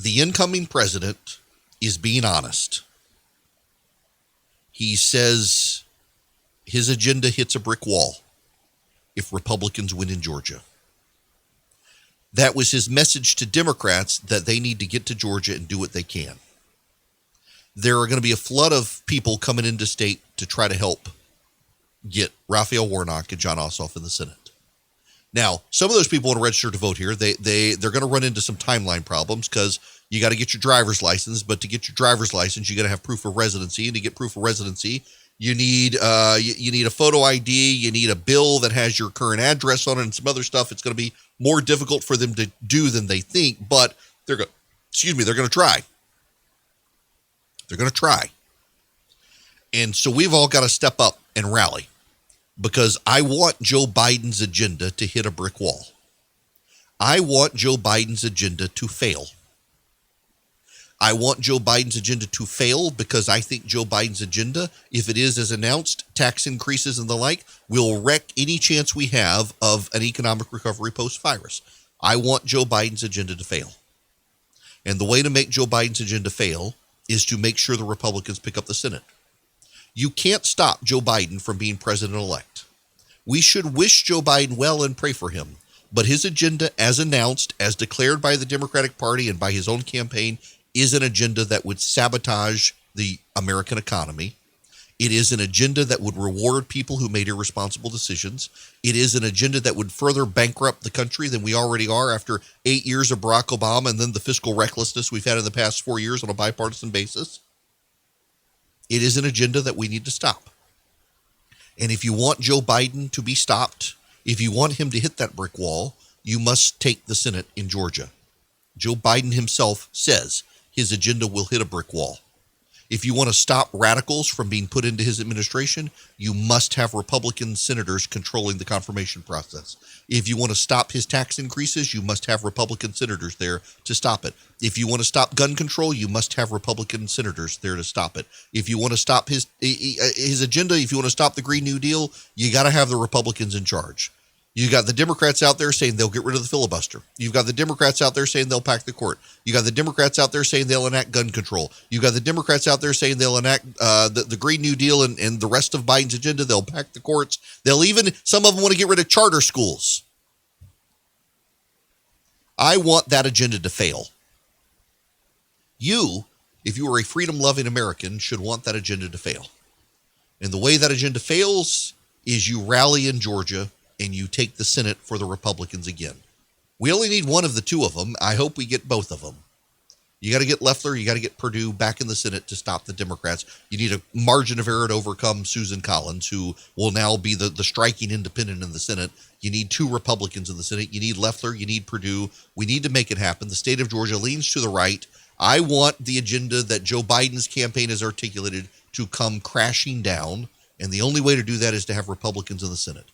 the incoming president is being honest. He says his agenda hits a brick wall if Republicans win in Georgia. That was his message to Democrats, that they need to get to Georgia and do what they can. There are going to be a flood of people coming into state to try to help get Raphael Warnock and Jon Ossoff in the Senate. Now, some of those people want to register to vote here. They're going to run into some timeline problems because you got to get your driver's license. But to get your driver's license, you got to have proof of residency. And to get proof of residency, you need you need a photo ID. You need a bill that has your current address on it and some other stuff. It's going to be more difficult for them to do than they think. But they're going to try. They're going to try. And so we've all got to step up and rally, because I want Joe Biden's agenda to hit a brick wall. I want Joe Biden's agenda to fail. I want Joe Biden's agenda to fail because I think Joe Biden's agenda, if it is as announced, tax increases and the like, will wreck any chance we have of an economic recovery post-virus. I want Joe Biden's agenda to fail. And the way to make Joe Biden's agenda fail is to make sure the Republicans pick up the Senate. You can't stop Joe Biden from being president-elect. We should wish Joe Biden well and pray for him. But his agenda, as announced, as declared by the Democratic Party and by his own campaign, is an agenda that would sabotage the American economy. It is an agenda that would reward people who made irresponsible decisions. It is an agenda that would further bankrupt the country than we already are after 8 years of Barack Obama and then the fiscal recklessness we've had in the past 4 years on a bipartisan basis. It is an agenda that we need to stop. And if you want Joe Biden to be stopped, if you want him to hit that brick wall, you must take the Senate in Georgia. Joe Biden himself says his agenda will hit a brick wall. If you want to stop radicals from being put into his administration, you must have Republican senators controlling the confirmation process. If you want to stop his tax increases, you must have Republican senators there to stop it. If you want to stop gun control, you must have Republican senators there to stop it. If you want to stop his agenda, if you want to stop the Green New Deal, you got to have the Republicans in charge. You got the Democrats out there saying they'll get rid of the filibuster. You've got the Democrats out there saying they'll pack the court. You got the Democrats out there saying they'll enact gun control. You got the Democrats out there saying they'll enact the Green New Deal and the rest of Biden's agenda. They'll pack the courts. They'll even, some of them want to get rid of charter schools. I want that agenda to fail. You, if you are a freedom-loving American, should want that agenda to fail. And the way that agenda fails is you rally in Georgia and you take the Senate for the Republicans again. We only need one of the two of them. I hope we get both of them. You got to get Loeffler, you got to get Perdue back in the Senate to stop the Democrats. You need a margin of error to overcome Susan Collins, who will now be the striking independent in the Senate. You need two Republicans in the Senate. You need Loeffler, you need Perdue. We need to make it happen. The state of Georgia leans to the right. I want the agenda that Joe Biden's campaign has articulated to come crashing down, and the only way to do that is to have Republicans in the Senate.